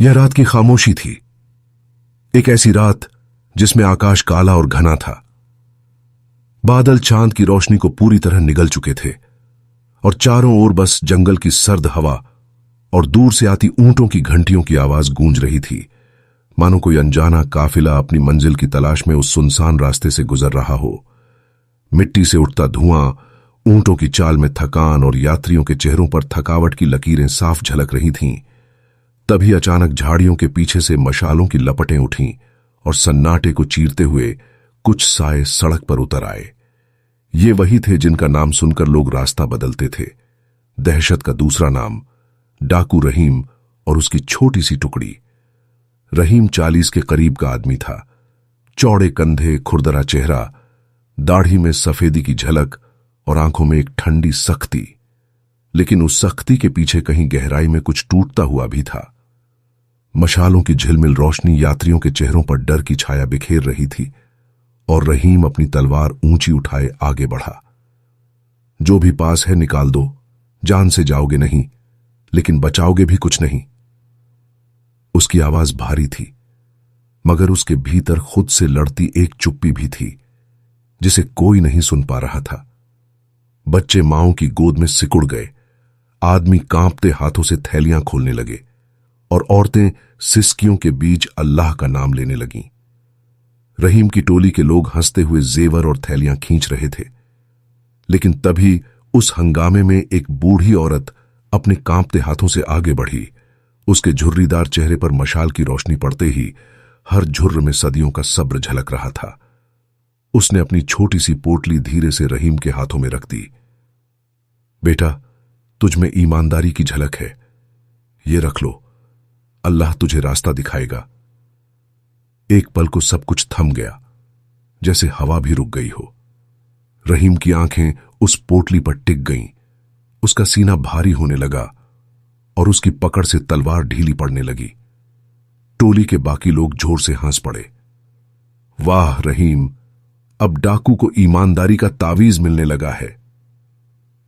यह रात की खामोशी थी, एक ऐसी रात जिसमें आकाश काला और घना था। बादल चांद की रोशनी को पूरी तरह निगल चुके थे और चारों ओर बस जंगल की सर्द हवा और दूर से आती ऊंटों की घंटियों की आवाज गूंज रही थी, मानो कोई अनजाना काफिला अपनी मंजिल की तलाश में उस सुनसान रास्ते से गुजर रहा हो। मिट्टी से उठता धुआं, ऊंटों की चाल में थकान और यात्रियों के चेहरों पर थकावट की लकीरें साफ झलक रही थीं। तभी अचानक झाड़ियों के पीछे से मशालों की लपटें उठीं और सन्नाटे को चीरते हुए कुछ साए सड़क पर उतर आए। ये वही थे जिनका नाम सुनकर लोग रास्ता बदलते थे। दहशत का दूसरा नाम, डाकू रहीम और उसकी छोटी सी टुकड़ी। रहीम 40 के करीब का आदमी था। चौड़े कंधे, खुरदरा चेहरा, दाढ़ी में सफेदी की झलक और आंखों में एक ठंडी सख्ती। लेकिन उस सख्ती के पीछे कहीं गहराई में कुछ टूटता हुआ भी था। मशालों की झिलमिल रोशनी यात्रियों के चेहरों पर डर की छाया बिखेर रही थी और रहीम अपनी तलवार ऊंची उठाए आगे बढ़ा। जो भी पास है निकाल दो, जान से जाओगे नहीं, लेकिन बचाओगे भी कुछ नहीं। उसकी आवाज भारी थी, मगर उसके भीतर खुद से लड़ती एक चुप्पी भी थी जिसे कोई नहीं सुन पा रहा था। बच्चे मांओं की गोद में सिकुड़ गए, आदमी कांपते हाथों से थैलियां खोलने लगे और औरतें सिसकियों के बीच अल्लाह का नाम लेने लगीं। रहीम की टोली के लोग हंसते हुए जेवर और थैलियां खींच रहे थे, लेकिन तभी उस हंगामे में एक बूढ़ी औरत अपने कांपते हाथों से आगे बढ़ी। उसके झुर्रीदार चेहरे पर मशाल की रोशनी पड़ते ही हर झुर्र में सदियों का सब्र झलक रहा था। उसने अपनी छोटी सी पोटली धीरे से रहीम के हाथों में रख दी। बेटा, तुझ में ईमानदारी की झलक है, ये रख लो, अल्लाह तुझे रास्ता दिखाएगा। एक पल को सब कुछ थम गया, जैसे हवा भी रुक गई हो। रहीम की आंखें उस पोटली पर टिक गईं, उसका सीना भारी होने लगा और उसकी पकड़ से तलवार ढीली पड़ने लगी। टोली के बाकी लोग जोर से हंस पड़े। वाह रहीम, अब डाकू को ईमानदारी का तावीज मिलने लगा है।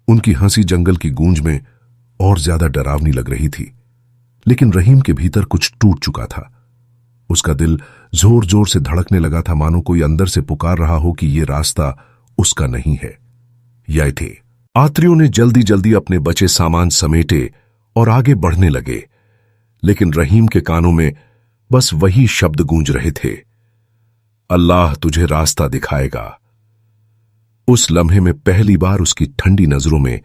उनकी हंसी जंगल की गूंज में और ज्यादा डरावनी लग रही थी, लेकिन रहीम के भीतर कुछ टूट चुका था। उसका दिल जोर जोर से धड़कने लगा था, मानो कोई अंदर से पुकार रहा हो कि यह रास्ता उसका नहीं है। यह थे। यात्रियों ने जल्दी जल्दी अपने बचे सामान समेटे और आगे बढ़ने लगे, लेकिन रहीम के कानों में बस वही शब्द गूंज रहे थे, अल्लाह तुझे रास्ता दिखाएगा। उस लम्हे में पहली बार उसकी ठंडी नजरों में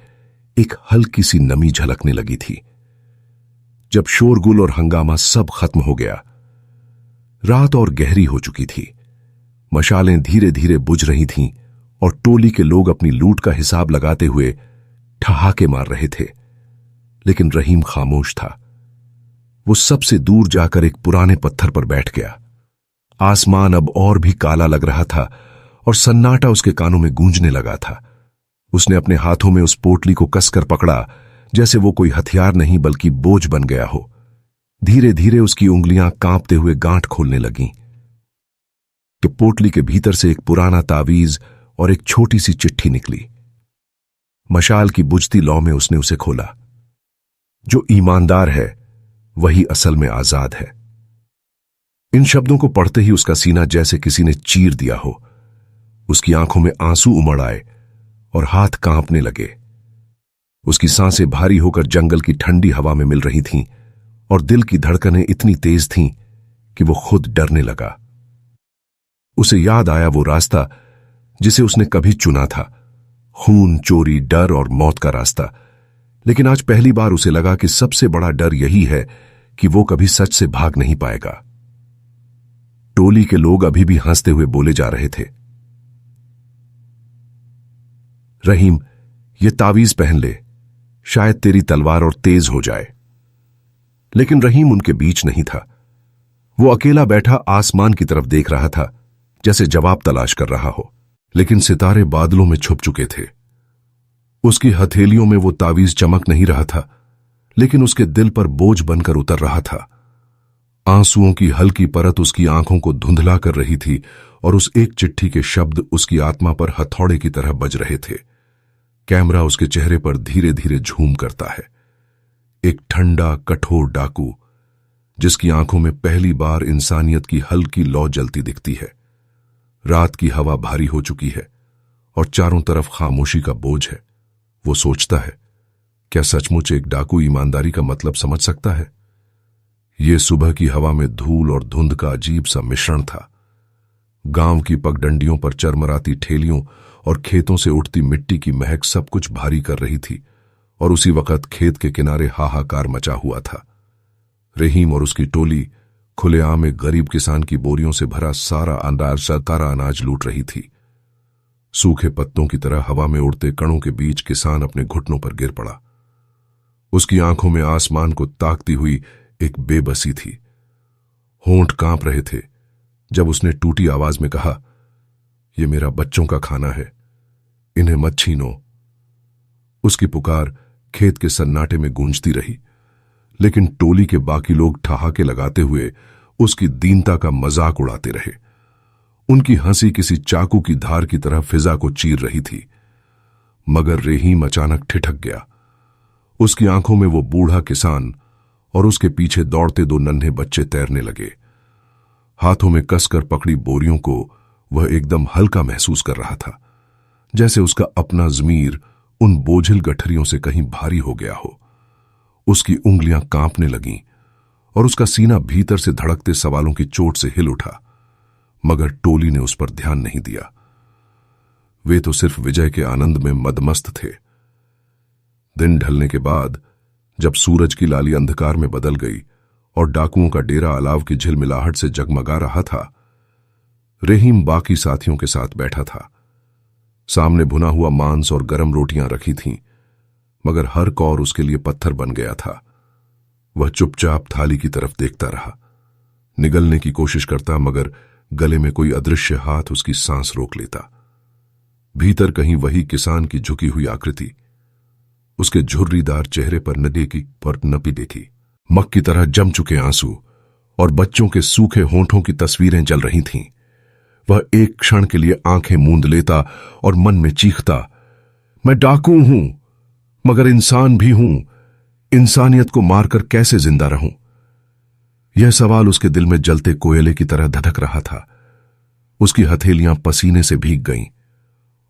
एक हल्की सी नमी झलकने लगी थी। जब शोरगुल और हंगामा सब खत्म हो गया, रात और गहरी हो चुकी थी। मशालें धीरे धीरे बुझ रही थीं और टोली के लोग अपनी लूट का हिसाब लगाते हुए ठहाके मार रहे थे, लेकिन रहीम खामोश था। वो सबसे दूर जाकर एक पुराने पत्थर पर बैठ गया। आसमान अब और भी काला लग रहा था और सन्नाटा उसके कानों में गूंजने लगा था। उसने अपने हाथों में उस पोटली को कसकर पकड़ा, जैसे वो कोई हथियार नहीं बल्कि बोझ बन गया हो। धीरे धीरे उसकी उंगलियां कांपते हुए गांठ खोलने लगीं कि पोटली के भीतर से एक पुराना तावीज और एक छोटी सी चिट्ठी निकली। मशाल की बुझती लौ में उसने उसे खोला। जो ईमानदार है वही असल में आजाद है। इन शब्दों को पढ़ते ही उसका सीना जैसे किसी ने चीर दिया हो। उसकी आंखों में आंसू उमड़ आए और हाथ कांपने लगे। उसकी सांसें भारी होकर जंगल की ठंडी हवा में मिल रही थीं और दिल की धड़कनें इतनी तेज थीं कि वो खुद डरने लगा। उसे याद आया वो रास्ता जिसे उसने कभी चुना था, खून, चोरी, डर और मौत का रास्ता। लेकिन आज पहली बार उसे लगा कि सबसे बड़ा डर यही है कि वो कभी सच से भाग नहीं पाएगा। टोली के लोग अभी भी हंसते हुए बोले जा रहे थे, रहीम, ये तावीज पहन ले, शायद तेरी तलवार और तेज हो जाए। लेकिन रहीम उनके बीच नहीं था। वो अकेला बैठा आसमान की तरफ देख रहा था, जैसे जवाब तलाश कर रहा हो। लेकिन सितारे बादलों में छुप चुके थे। उसकी हथेलियों में वो तावीज चमक नहीं रहा था, लेकिन उसके दिल पर बोझ बनकर उतर रहा था। आंसुओं की हल्की परत उसकी आंखों को धुंधला कर रही थी और उस एक चिट्ठी के शब्द उसकी आत्मा पर हथौड़े की तरह बज रहे थे। कैमरा उसके चेहरे पर धीरे धीरे झूम करता है। एक ठंडा, कठोर डाकू जिसकी आंखों में पहली बार इंसानियत की हल्की लौ जलती दिखती है। रात की हवा भारी हो चुकी है और चारों तरफ खामोशी का बोझ है। वो सोचता है, क्या सचमुच एक डाकू ईमानदारी का मतलब समझ सकता है? ये सुबह की हवा में धूल और धुंध का अजीब सा मिश्रण था। गांव की पगडंडियों पर चरमराती ठेलियों और खेतों से उठती मिट्टी की महक सब कुछ भारी कर रही थी और उसी वक्त खेत के किनारे हाहाकार मचा हुआ था। रहीम और उसकी टोली खुलेआम एक गरीब किसान की बोरियों से भरा सारा अनाज लूट रही थी। सूखे पत्तों की तरह हवा में उड़ते कणों के बीच किसान अपने घुटनों पर गिर पड़ा। उसकी आंखों में आसमान को ताकती हुई एक बेबसी थी। होंठ कांप रहे थे जब उसने टूटी आवाज में कहा, यह मेरा बच्चों का खाना है, इन्हें मत छीनो। उसकी पुकार खेत के सन्नाटे में गूंजती रही, लेकिन टोली के बाकी लोग ठहाके लगाते हुए उसकी दीनता का मजाक उड़ाते रहे। उनकी हंसी किसी चाकू की धार की तरह फिजा को चीर रही थी। मगर रहीम अचानक ठिठक गया। उसकी आंखों में वो बूढ़ा किसान और उसके पीछे दौड़ते दो नन्हे बच्चे तैरने लगे। हाथों में कसकर पकड़ी बोरियों को वह एकदम हल्का महसूस कर रहा था, जैसे उसका अपना ज़मीर उन बोझिल गठरियों से कहीं भारी हो गया हो। उसकी उंगलियां कांपने लगीं और उसका सीना भीतर से धड़कते सवालों की चोट से हिल उठा। मगर टोली ने उस पर ध्यान नहीं दिया। वे तो सिर्फ विजय के आनंद में मदमस्त थे। दिन ढलने के बाद जब सूरज की लाली अंधकार में बदल गई और डाकुओं का डेरा अलाव की झिलमिलाहट से जगमगा रहा था, रहीम बाकी साथियों के साथ बैठा था। सामने भुना हुआ मांस और गरम रोटियां रखी थीं, मगर हर कौर उसके लिए पत्थर बन गया था। वह चुपचाप थाली की तरफ देखता रहा, निगलने की कोशिश करता, मगर गले में कोई अदृश्य हाथ उसकी सांस रोक लेता। भीतर कहीं वही किसान की झुकी हुई आकृति, उसके झुर्रीदार चेहरे पर नपी देखी मक की तरह जम चुके आंसू और बच्चों के सूखे होंठों की तस्वीरें जल रही थीं। वह एक क्षण के लिए आंखें मूंद लेता और मन में चीखता, मैं डाकू हूं, मगर इंसान भी हूं। इंसानियत को मारकर कैसे जिंदा रहूं? यह सवाल उसके दिल में जलते कोयले की तरह धधक रहा था। उसकी हथेलियां पसीने से भीग गईं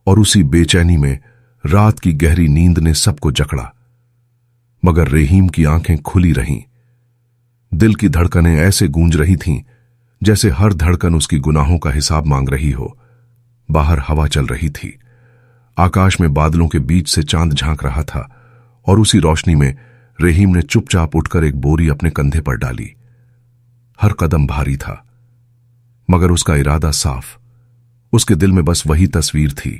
और उसी बेचैनी में रात की गहरी नींद ने सबको जकड़ा। मगर रहीम की आंखें खुली रहीं। दिल की धड़कनें ऐसे गूंज रही थीं जैसे हर धड़कन उसकी गुनाहों का हिसाब मांग रही हो। बाहर हवा चल रही थी, आकाश में बादलों के बीच से चांद झांक रहा था और उसी रोशनी में रहीम ने चुपचाप उठकर एक बोरी अपने कंधे पर डाली। हर कदम भारी था, मगर उसका इरादा साफ। उसके दिल में बस वही तस्वीर थी,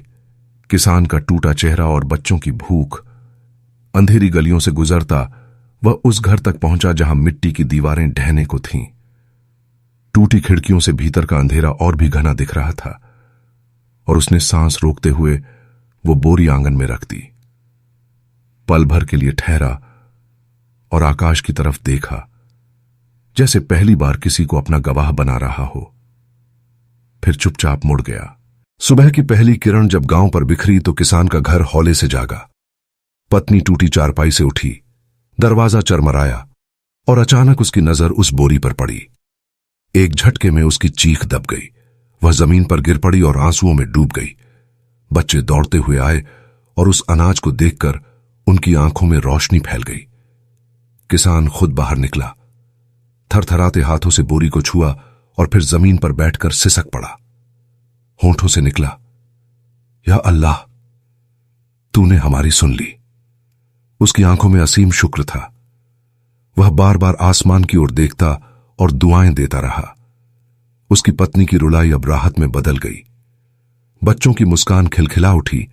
किसान का टूटा चेहरा और बच्चों की भूख। अंधेरी गलियों से गुजरता वह उस घर तक पहुंचा जहां मिट्टी की दीवारें ढहने को थीं। टूटी खिड़कियों से भीतर का अंधेरा और भी घना दिख रहा था और उसने सांस रोकते हुए वो बोरी आंगन में रख दी। पल भर के लिए ठहरा और आकाश की तरफ देखा, जैसे पहली बार किसी को अपना गवाह बना रहा हो। फिर चुपचाप मुड़ गया। सुबह की पहली किरण जब गांव पर बिखरी तो किसान का घर हौले से जागा। पत्नी टूटी चारपाई से उठी, दरवाजा चरमराया और अचानक उसकी नजर उस बोरी पर पड़ी। एक झटके में उसकी चीख दब गई। वह जमीन पर गिर पड़ी और आंसुओं में डूब गई। बच्चे दौड़ते हुए आए और उस अनाज को देखकर उनकी आंखों में रोशनी फैल गई। किसान खुद बाहर निकला, थरथराते हाथों से बोरी को छुआ और फिर जमीन पर बैठकर सिसक पड़ा। होंठों से निकला, या अल्लाह, तूने हमारी सुन ली। उसकी आंखों में असीम शुक्र था। वह बार बार आसमान की ओर देखता और दुआएं देता रहा। उसकी पत्नी की रुलाई अब राहत में बदल गई। बच्चों की मुस्कान खिलखिला उठी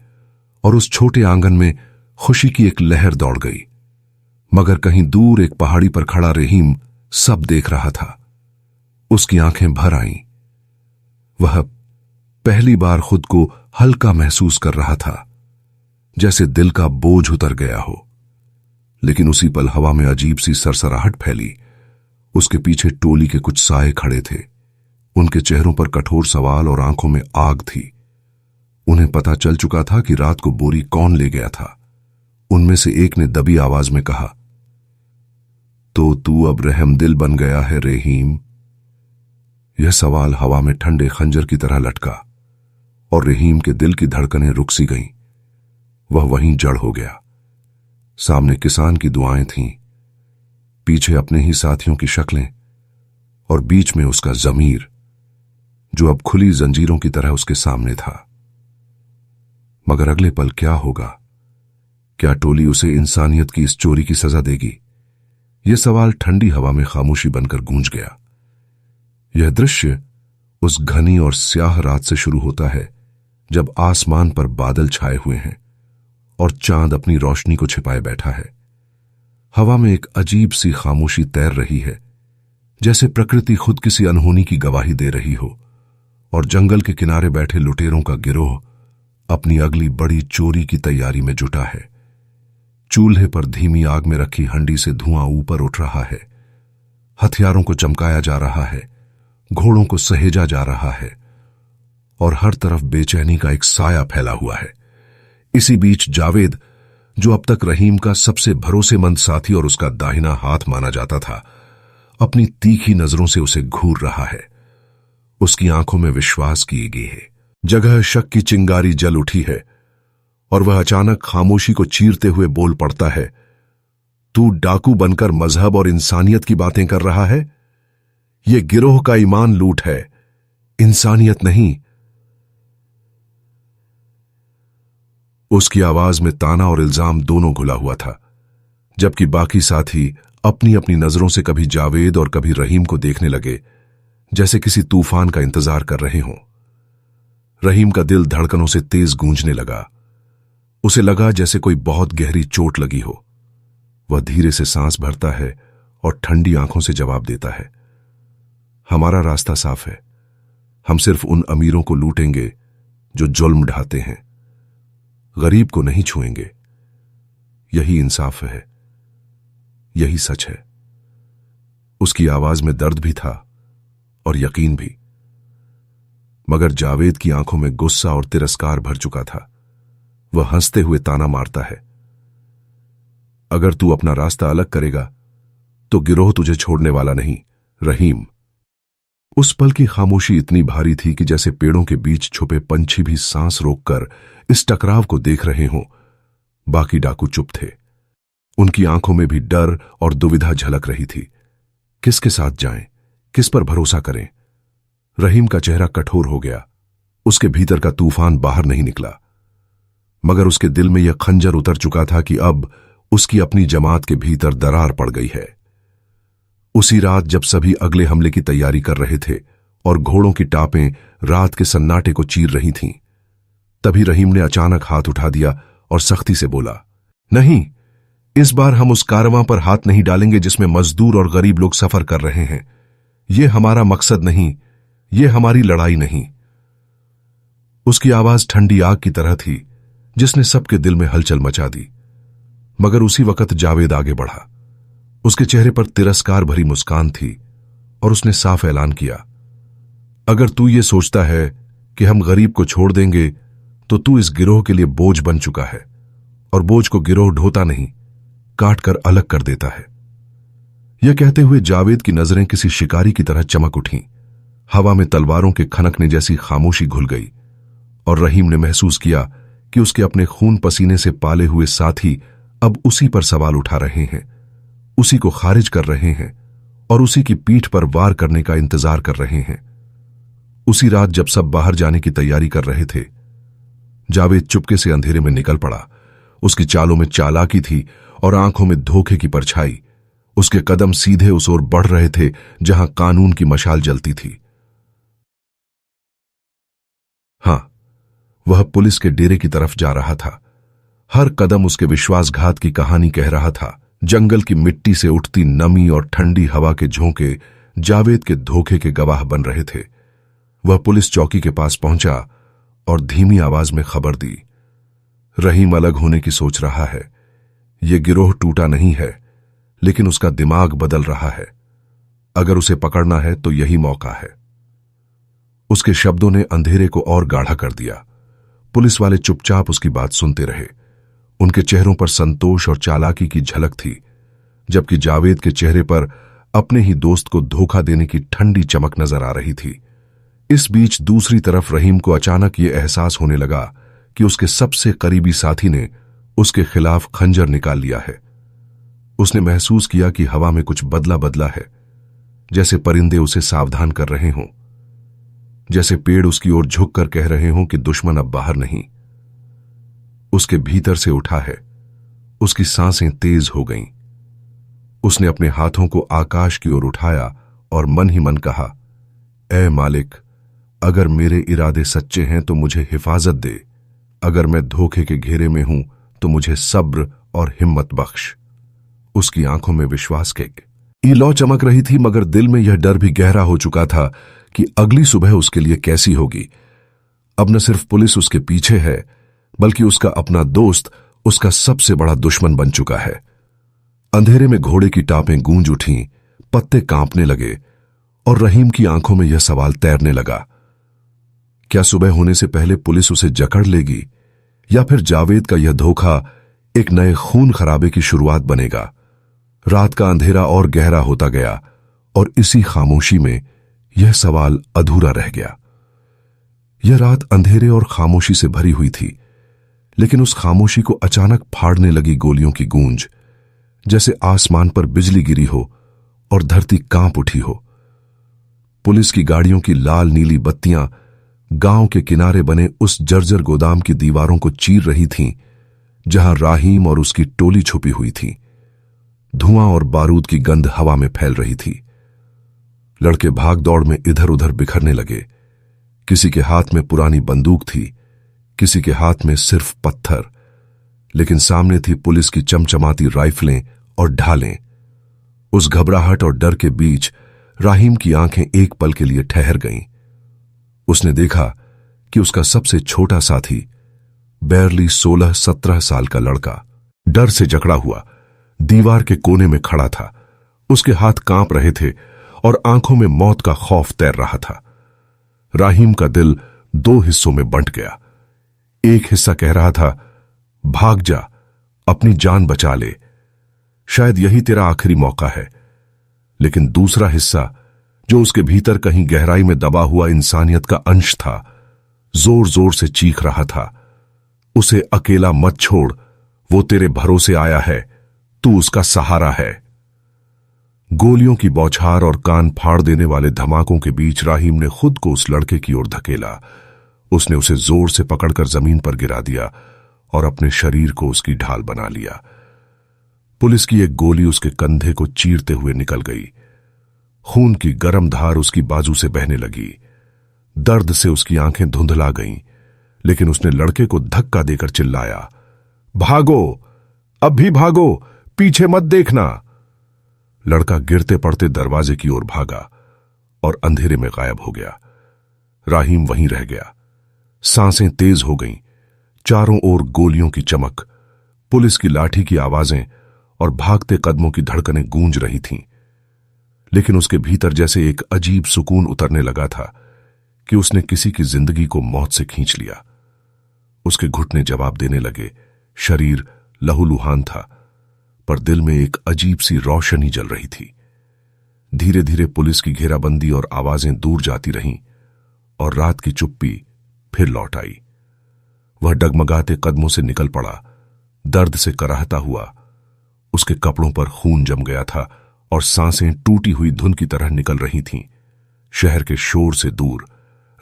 और उस छोटे आंगन में खुशी की एक लहर दौड़ गई। मगर कहीं दूर एक पहाड़ी पर खड़ा रहीम सब देख रहा था। उसकी आंखें भर आईं। वह पहली बार खुद को हल्का महसूस कर रहा था, जैसे दिल का बोझ उतर गया हो। लेकिन उसी पल हवा में अजीब सी सरसराहट फैली। उसके पीछे टोली के कुछ साए खड़े थे। उनके चेहरों पर कठोर सवाल और आंखों में आग थी। उन्हें पता चल चुका था कि रात को बोरी कौन ले गया था। उनमें से एक ने दबी आवाज में कहा, तो तू अब रहमदिल बन गया है रहीम? यह सवाल हवा में ठंडे खंजर की तरह लटका और रहीम के दिल की धड़कनें रुक सी गईं। वह वहीं जड़ हो गया। सामने किसान की दुआएं थीं, पीछे अपने ही साथियों की शक्लें और बीच में उसका ज़मीर, जो अब खुली जंजीरों की तरह उसके सामने था। मगर अगले पल क्या होगा? क्या टोली उसे इंसानियत की इस चोरी की सजा देगी? यह सवाल ठंडी हवा में खामोशी बनकर गूंज गया। यह दृश्य उस घनी और स्याह रात से शुरू होता है जब आसमान पर बादल छाए हुए हैं और चांद अपनी रोशनी को छिपाए बैठा है। हवा में एक अजीब सी खामोशी तैर रही है, जैसे प्रकृति खुद किसी अनहोनी की गवाही दे रही हो और जंगल के किनारे बैठे लुटेरों का गिरोह अपनी अगली बड़ी चोरी की तैयारी में जुटा है। चूल्हे पर धीमी आग में रखी हंडी से धुआं ऊपर उठ रहा है, हथियारों को चमकाया जा रहा है, घोड़ों को सहेजा जा रहा है और हर तरफ बेचैनी का एक साया फैला हुआ है। इसी बीच जावेद, जो अब तक रहीम का सबसे भरोसेमंद साथी और उसका दाहिना हाथ माना जाता था, अपनी तीखी नजरों से उसे घूर रहा है। उसकी आंखों में विश्वास की गई है, जगह शक की चिंगारी जल उठी है और वह अचानक खामोशी को चीरते हुए बोल पड़ता है, तू डाकू बनकर मजहब और इंसानियत की बातें कर रहा है? यह गिरोह का ईमान लूट है, इंसानियत नहीं। उसकी आवाज में ताना और इल्जाम दोनों घुला हुआ था, जबकि बाकी साथी अपनी अपनी नजरों से कभी जावेद और कभी रहीम को देखने लगे, जैसे किसी तूफान का इंतजार कर रहे हों। रहीम का दिल धड़कनों से तेज गूंजने लगा। उसे लगा जैसे कोई बहुत गहरी चोट लगी हो। वह धीरे से सांस भरता है और ठंडी आंखों से जवाब देता है, हमारा रास्ता साफ है। हम सिर्फ उन अमीरों को लूटेंगे जो जुल्म ढाते हैं, गरीब को नहीं छुएंगे। यही इंसाफ है, यही सच है। उसकी आवाज में दर्द भी था और यकीन भी, मगर जावेद की आंखों में गुस्सा और तिरस्कार भर चुका था। वह हंसते हुए ताना मारता है, अगर तू अपना रास्ता अलग करेगा तो गिरोह तुझे छोड़ने वाला नहीं रहीम। उस पल की खामोशी इतनी भारी थी कि जैसे पेड़ों के बीच छुपे पंछी भी सांस रोककर इस टकराव को देख रहे हों। बाकी डाकू चुप थे। उनकी आंखों में भी डर और दुविधा झलक रही थी। किसके साथ जाएं, किस पर भरोसा करें? रहीम का चेहरा कठोर हो गया। उसके भीतर का तूफान बाहर नहीं निकला, मगर उसके दिल में यह खंजर उतर चुका था कि अब उसकी अपनी जमात के भीतर दरार पड़ गई है। उसी रात जब सभी अगले हमले की तैयारी कर रहे थे और घोड़ों की टापें रात के सन्नाटे को चीर रही थीं, तभी रहीम ने अचानक हाथ उठा दिया और सख्ती से बोला, नहीं, इस बार हम उस कारवां पर हाथ नहीं डालेंगे जिसमें मजदूर और गरीब लोग सफर कर रहे हैं। यह हमारा मकसद नहीं, यह हमारी लड़ाई नहीं। उसकी आवाज ठंडी आग की तरह थी जिसने सबके दिल में हलचल मचा दी। मगर उसी वक्त जावेद आगे बढ़ा। उसके चेहरे पर तिरस्कार भरी मुस्कान थी और उसने साफ ऐलान किया, अगर तू ये सोचता है कि हम गरीब को छोड़ देंगे तो तू इस गिरोह के लिए बोझ बन चुका है, और बोझ को गिरोह ढोता नहीं, काट कर अलग कर देता है। यह कहते हुए जावेद की नजरें किसी शिकारी की तरह चमक उठीं। हवा में तलवारों के खनकने जैसी खामोशी घुल गई और रहीम ने महसूस किया कि उसके अपने खून पसीने से पाले हुए साथी अब उसी पर सवाल उठा रहे हैं, उसी को खारिज कर रहे हैं और उसी की पीठ पर वार करने का इंतजार कर रहे हैं। उसी रात जब सब बाहर जाने की तैयारी कर रहे थे, जावेद चुपके से अंधेरे में निकल पड़ा। उसकी चालों में चालाकी थी और आंखों में धोखे की परछाई। उसके कदम सीधे उस ओर बढ़ रहे थे जहां कानून की मशाल जलती थी। हां, वह पुलिस के डेरे की तरफ जा रहा था। हर कदम उसके विश्वासघात की कहानी कह रहा था। जंगल की मिट्टी से उठती नमी और ठंडी हवा के झोंके जावेद के धोखे के गवाह बन रहे थे। वह पुलिस चौकी के पास पहुंचा और धीमी आवाज में खबर दी, रहीम अलग होने की सोच रहा है। यह गिरोह टूटा नहीं है, लेकिन उसका दिमाग बदल रहा है। अगर उसे पकड़ना है तो यही मौका है। उसके शब्दों ने अंधेरे को और गाढ़ा कर दिया। पुलिस वाले चुपचाप उसकी बात सुनते रहे। उनके चेहरों पर संतोष और चालाकी की झलक थी। जबकि जावेद के चेहरे पर अपने ही दोस्त को धोखा देने की ठंडी चमक नजर आ रही थी। इस बीच दूसरी तरफ रहीम को अचानक यह एहसास होने लगा कि उसके सबसे करीबी साथी ने उसके खिलाफ खंजर निकाल लिया है। उसने महसूस किया कि हवा में कुछ बदला बदला है, जैसे परिंदे उसे सावधान कर रहे हों, जैसे पेड़ उसकी ओर झुककर कह रहे हों कि दुश्मन अब बाहर नहीं। उसके भीतर से उठा है। उसकी सांसें तेज हो गईं। उसने अपने हाथों को आकाश की ओर उठाया और मन ही मन कहा, ऐ मालिक, अगर मेरे इरादे सच्चे हैं तो मुझे हिफाजत दे। अगर मैं धोखे के घेरे में हूं तो मुझे सब्र और हिम्मत बख्श। उसकी आंखों में विश्वास की लौ चमक रही थी, मगर दिल में यह डर भी गहरा हो चुका था कि अगली सुबह उसके लिए कैसी होगी। अब न सिर्फ पुलिस उसके पीछे है, बल्कि उसका अपना दोस्त उसका सबसे बड़ा दुश्मन बन चुका है। अंधेरे में घोड़े की टापें गूंज उठीं, पत्ते कांपने लगे और रहीम की आंखों में यह सवाल तैरने लगा, क्या सुबह होने से पहले पुलिस उसे जकड़ लेगी, या फिर जावेद का यह धोखा एक नए खून खराबे की शुरुआत बनेगा। रात का अंधेरा और गहरा होता गया और इसी खामोशी में यह सवाल अधूरा रह गया। यह रात अंधेरे और खामोशी से भरी हुई थी, लेकिन उस खामोशी को अचानक फाड़ने लगी गोलियों की गूंज, जैसे आसमान पर बिजली गिरी हो और धरती कांप उठी हो। पुलिस की गाड़ियों की लाल नीली बत्तियां गांव के किनारे बने उस जर्जर गोदाम की दीवारों को चीर रही थीं, जहां राहीम और उसकी टोली छुपी हुई थी। धुआं और बारूद की गंध हवा में फैल रही थी। लड़के भाग दौड़ में इधर उधर बिखरने लगे। किसी के हाथ में पुरानी बंदूक थी, किसी के हाथ में सिर्फ पत्थर, लेकिन सामने थी पुलिस की चमचमाती राइफलें और ढालें। उस घबराहट और डर के बीच राहीम की आंखें एक पल के लिए ठहर गईं। उसने देखा कि उसका सबसे छोटा साथी, बैरली 16-17 साल का लड़का, डर से जकड़ा हुआ दीवार के कोने में खड़ा था। उसके हाथ कांप रहे थे और आंखों में मौत का खौफ तैर रहा था। राहीम का दिल दो हिस्सों में बंट गया। एक हिस्सा कह रहा था, भाग जा, अपनी जान बचा ले, शायद यही तेरा आखिरी मौका है। लेकिन दूसरा हिस्सा, जो उसके भीतर कहीं गहराई में दबा हुआ इंसानियत का अंश था, जोर जोर से चीख रहा था, उसे अकेला मत छोड़, वो तेरे भरोसे आया है, तू उसका सहारा है। गोलियों की बौछार और कान फाड़ देने वाले धमाकों के बीच राहीम ने खुद को उस लड़के की ओर धकेला। उसने उसे जोर से पकड़कर जमीन पर गिरा दिया और अपने शरीर को उसकी ढाल बना लिया। पुलिस की एक गोली उसके कंधे को चीरते हुए निकल गई। खून की गर्म धार उसकी बाजू से बहने लगी। दर्द से उसकी आंखें धुंधला गईं, लेकिन उसने लड़के को धक्का देकर चिल्लाया, भागो, अब भी भागो, पीछे मत देखना। लड़का गिरते पड़ते दरवाजे की ओर भागा और अंधेरे में गायब हो गया। राहीम वहीं रह गया। सांसें तेज हो गईं, चारों ओर गोलियों की चमक, पुलिस की लाठी की आवाजें और भागते कदमों की धड़कनें गूंज रही थीं। लेकिन उसके भीतर जैसे एक अजीब सुकून उतरने लगा था कि उसने किसी की जिंदगी को मौत से खींच लिया। उसके घुटने जवाब देने लगे, शरीर लहूलुहान था, पर दिल में एक अजीब सी रोशनी जल रही थी। धीरे धीरे पुलिस की घेराबंदी और आवाजें दूर जाती रहीं और रात की चुप्पी फिर लौट आई। वह डगमगाते कदमों से निकल पड़ा, दर्द से कराहता हुआ। उसके कपड़ों पर खून जम गया था और सांसें टूटी हुई धुन की तरह निकल रही थीं। शहर के शोर से दूर,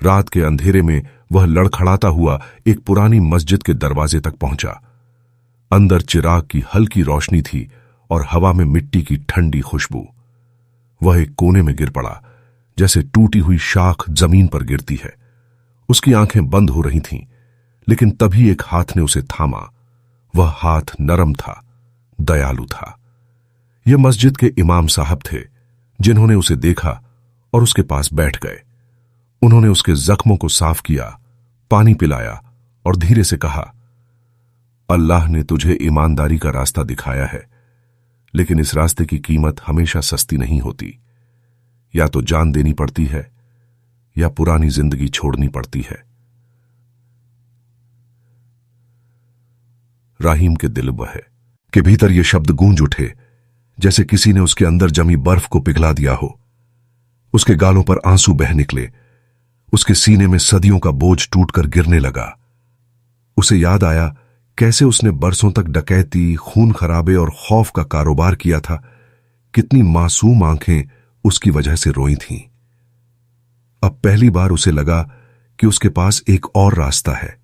रात के अंधेरे में वह लड़खड़ाता हुआ एक पुरानी मस्जिद के दरवाजे तक पहुंचा। अंदर चिराग की हल्की रोशनी थी और हवा में मिट्टी की ठंडी खुशबू। वह एक कोने में गिर पड़ा, जैसे टूटी हुई शाख जमीन पर गिरती है। उसकी आंखें बंद हो रही थीं, लेकिन तभी एक हाथ ने उसे थामा। वह हाथ नरम था, दयालु था। यह मस्जिद के इमाम साहब थे, जिन्होंने उसे देखा और उसके पास बैठ गए। उन्होंने उसके जख्मों को साफ किया, पानी पिलाया और धीरे से कहा, अल्लाह ने तुझे ईमानदारी का रास्ता दिखाया है, लेकिन इस रास्ते की कीमत हमेशा सस्ती नहीं होती। या तो जान देनी पड़ती है या पुरानी जिंदगी छोड़नी पड़ती है। राहीम के दिल बहे के भीतर ये शब्द गूंज उठे, जैसे किसी ने उसके अंदर जमी बर्फ को पिघला दिया हो। उसके गालों पर आंसू बह निकले। उसके सीने में सदियों का बोझ टूटकर गिरने लगा। उसे याद आया कैसे उसने बरसों तक डकैती, खून खराबे और खौफ का कारोबार किया था। कितनी मासूम आंखें उसकी वजह से रोई थीं। अब पहली बार उसे लगा कि उसके पास एक और रास्ता है,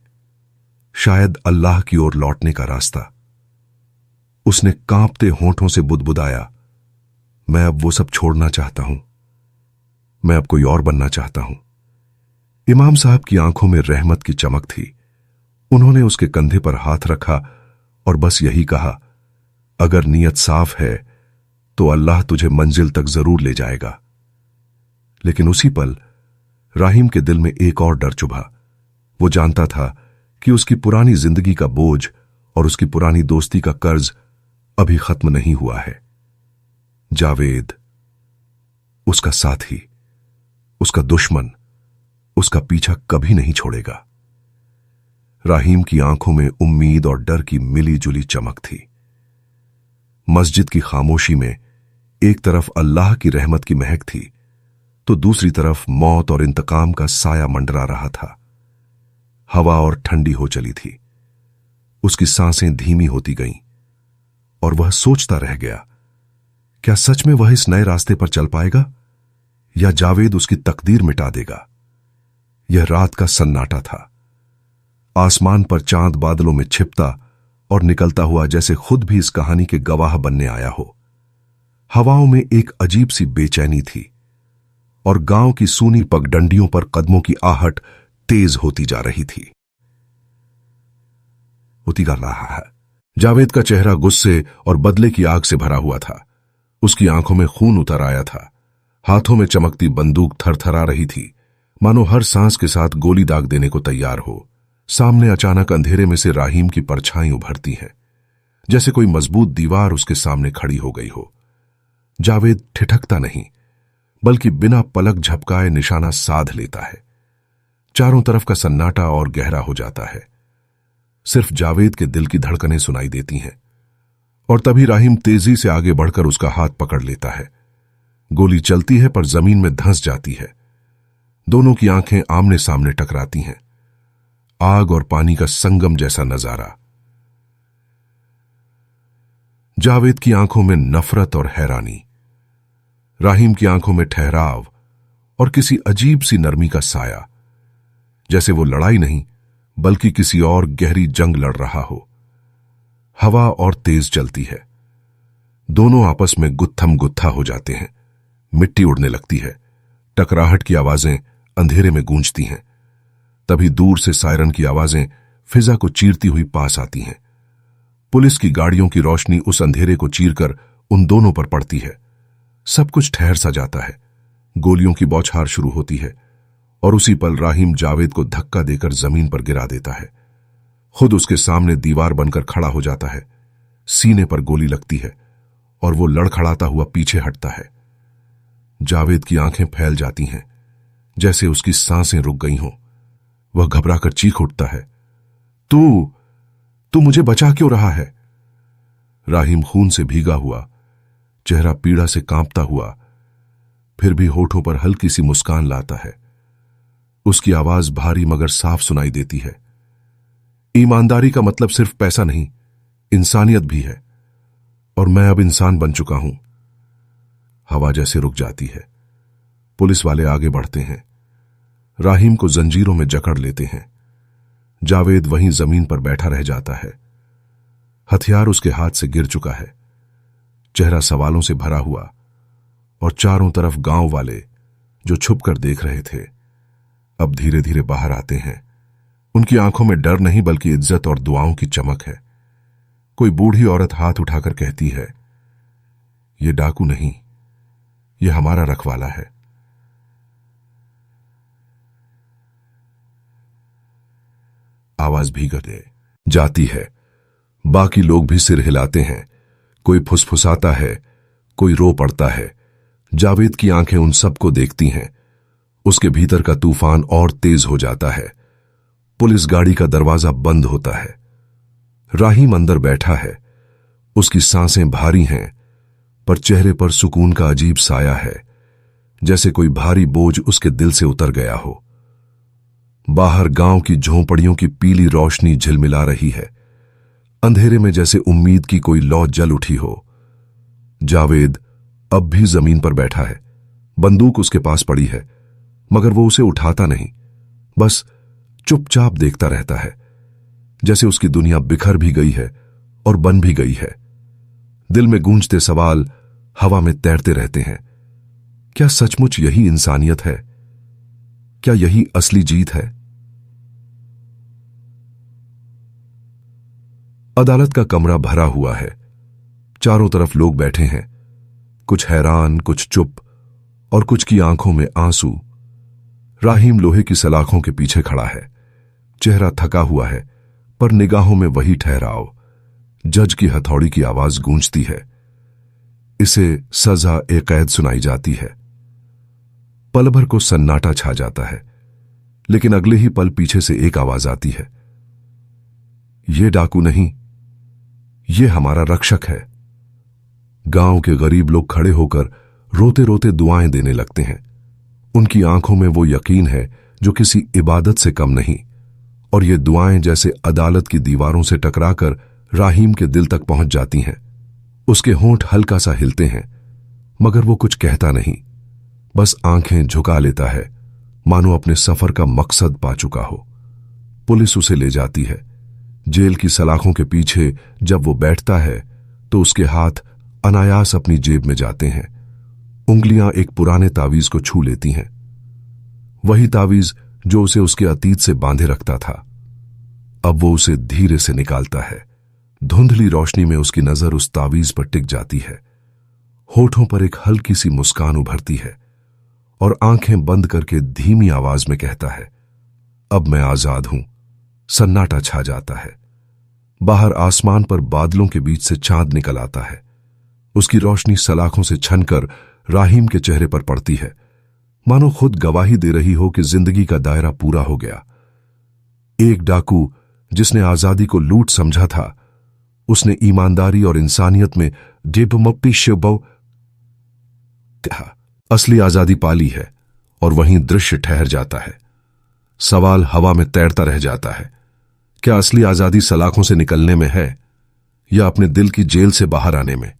शायद अल्लाह की ओर लौटने का रास्ता। उसने कांपते होंठों से बुदबुदाया, मैं अब वो सब छोड़ना चाहता हूं। मैं अब कोई और बनना चाहता हूं। इमाम साहब की आंखों में रहमत की चमक थी। उन्होंने उसके कंधे पर हाथ रखा और बस यही कहा, अगर नीयत साफ है तो अल्लाह तुझे मंजिल तक जरूर ले जाएगा। लेकिन उसी पल राहीम के दिल में एक और डर चुभा। वो जानता था कि उसकी पुरानी जिंदगी का बोझ और उसकी पुरानी दोस्ती का कर्ज अभी खत्म नहीं हुआ है। जावेद, उसका साथी, उसका दुश्मन, उसका पीछा कभी नहीं छोड़ेगा। राहीम की आंखों में उम्मीद और डर की मिली जुली चमक थी। मस्जिद की खामोशी में एक तरफ अल्लाह की रहमत की महक थी तो दूसरी तरफ मौत और इंतकाम का साया मंडरा रहा था। हवा और ठंडी हो चली थी। उसकी सांसें धीमी होती गईं और वह सोचता रह गया, क्या सच में वह इस नए रास्ते पर चल पाएगा या जावेद उसकी तकदीर मिटा देगा। यह रात का सन्नाटा था। आसमान पर चांद बादलों में छिपता और निकलता हुआ जैसे खुद भी इस कहानी के गवाह बनने आया हो। हवाओं में एक अजीब सी बेचैनी थी और गांव की सूनी पगडंडियों पर कदमों की आहट तेज होती जा रही थी। उतिगा रहा है। जावेद का चेहरा गुस्से और बदले की आग से भरा हुआ था। उसकी आंखों में खून उतर आया था। हाथों में चमकती बंदूक थरथरा रही थी, मानो हर सांस के साथ गोली दाग देने को तैयार हो। सामने अचानक अंधेरे में से राहीम की परछाई उभरती है, जैसे कोई मजबूत दीवार उसके सामने खड़ी हो गई हो। जावेद ठिठकता नहीं, बल्कि बिना पलक झपकाए निशाना साध लेता है। चारों तरफ का सन्नाटा और गहरा हो जाता है। सिर्फ जावेद के दिल की धड़कनें सुनाई देती हैं और तभी राहीम तेजी से आगे बढ़कर उसका हाथ पकड़ लेता है। गोली चलती है पर जमीन में धंस जाती है। दोनों की आंखें आमने सामने टकराती हैं। आग और पानी का संगम जैसा नजारा। जावेद की आंखों में नफरत और हैरानी, राहीम की आंखों में ठहराव और किसी अजीब सी नरमी का साया, जैसे वो लड़ाई नहीं बल्कि किसी और गहरी जंग लड़ रहा हो। हवा और तेज चलती है। दोनों आपस में गुत्थम गुत्था हो जाते हैं। मिट्टी उड़ने लगती है। टकराहट की आवाजें अंधेरे में गूंजती हैं। तभी दूर से सायरन की आवाजें फिजा को चीरती हुई पास आती हैं। पुलिस की गाड़ियों की रोशनी उस अंधेरे को चीरकर उन दोनों पर पड़ती है। सब कुछ ठहर सा जाता है। गोलियों की बौछार शुरू होती है और उसी पल राहीम जावेद को धक्का देकर जमीन पर गिरा देता है। खुद उसके सामने दीवार बनकर खड़ा हो जाता है। सीने पर गोली लगती है और वो लड़खड़ाता हुआ पीछे हटता है। जावेद की आंखें फैल जाती हैं, जैसे उसकी सांसें रुक गई हों। वह घबराकर चीख उठता है, तू मुझे बचा क्यों रहा है? राहीम खून से भीगा हुआ, चेहरा पीड़ा से कांपता हुआ, फिर भी होठों पर हल्की सी मुस्कान लाता है। उसकी आवाज भारी मगर साफ सुनाई देती है। ईमानदारी का मतलब सिर्फ पैसा नहीं, इंसानियत भी है, और मैं अब इंसान बन चुका हूं। हवा जैसे रुक जाती है। पुलिस वाले आगे बढ़ते हैं। राहीम को जंजीरों में जकड़ लेते हैं। जावेद वहीं जमीन पर बैठा रह जाता है। हथियार उसके हाथ से गिर चुका है। चेहरा सवालों से भरा हुआ, और चारों तरफ गांव वाले जो छुपकर देख रहे थे अब धीरे धीरे बाहर आते हैं। उनकी आंखों में डर नहीं बल्कि इज्जत और दुआओं की चमक है। कोई बूढ़ी औरत हाथ उठाकर कहती है, ये डाकू नहीं, ये हमारा रखवाला है। आवाज भीगते जाती है। बाकी लोग भी सिर हिलाते हैं। कोई फुसफुसाता है, कोई रो पड़ता है। जावेद की आंखें उन सबको देखती हैं। उसके भीतर का तूफान और तेज हो जाता है। पुलिस गाड़ी का दरवाजा बंद होता है। राहीम अंदर बैठा है। उसकी सांसें भारी हैं, पर चेहरे पर सुकून का अजीब साया है, जैसे कोई भारी बोझ उसके दिल से उतर गया हो। बाहर गांव की झोंपड़ियों की पीली रोशनी झिलमिला रही है, अंधेरे में जैसे उम्मीद की कोई लौ जल उठी हो। जावेद अब भी जमीन पर बैठा है, बंदूक उसके पास पड़ी है, मगर वो उसे उठाता नहीं, बस चुपचाप देखता रहता है, जैसे उसकी दुनिया बिखर भी गई है और बन भी गई है। दिल में गूंजते सवाल हवा में तैरते रहते हैं। क्या सचमुच यही इंसानियत है? क्या यही असली जीत है? अदालत का कमरा भरा हुआ है, चारों तरफ लोग बैठे हैं, कुछ हैरान, कुछ चुप और कुछ की आंखों में आंसू। राहीम लोहे की सलाखों के पीछे खड़ा है, चेहरा थका हुआ है, पर निगाहों में वही ठहराव। जज की हथौड़ी की आवाज गूंजती है। इसे सजा ए कैद सुनाई जाती है। पल भर को सन्नाटा छा जाता है, लेकिन अगले ही पल पीछे से एक आवाज आती है, ये डाकू नहीं, ये हमारा रक्षक है। गांव के गरीब लोग खड़े होकर रोते रोते दुआएं देने लगते हैं। उनकी आंखों में वो यकीन है जो किसी इबादत से कम नहीं, और ये दुआएं जैसे अदालत की दीवारों से टकराकर राहीम के दिल तक पहुंच जाती हैं। उसके होंठ हल्का सा हिलते हैं, मगर वो कुछ कहता नहीं, बस आंखें झुका लेता है, मानो अपने सफर का मकसद पा चुका हो। पुलिस उसे ले जाती है। जेल की सलाखों के पीछे जब वो बैठता है तो उसके हाथ अनायास अपनी जेब में जाते हैं। उंगलियां एक पुराने तावीज को छू लेती हैं, वही तावीज जो उसे उसके अतीत से बांधे रखता था। अब वो उसे धीरे से निकालता है। धुंधली रोशनी में उसकी नजर उस तावीज पर टिक जाती है। होठों पर एक हल्की सी मुस्कान उभरती है और आंखें बंद करके धीमी आवाज में कहता है, अब मैं आजाद हूं। सन्नाटा छा जाता है। बाहर आसमान पर बादलों के बीच से चांद निकल आता है। उसकी रोशनी सलाखों से छनकर राहीम के चेहरे पर पड़ती है, मानो खुद गवाही दे रही हो कि जिंदगी का दायरा पूरा हो गया। एक डाकू जिसने आजादी को लूट समझा था, उसने ईमानदारी और इंसानियत में असली आजादी पाली है। और वहीं दृश्य ठहर जाता है। सवाल हवा में तैरता रह जाता है, क्या असली आजादी सलाखों से निकलने में है या अपने दिल की जेल से बाहर आने में?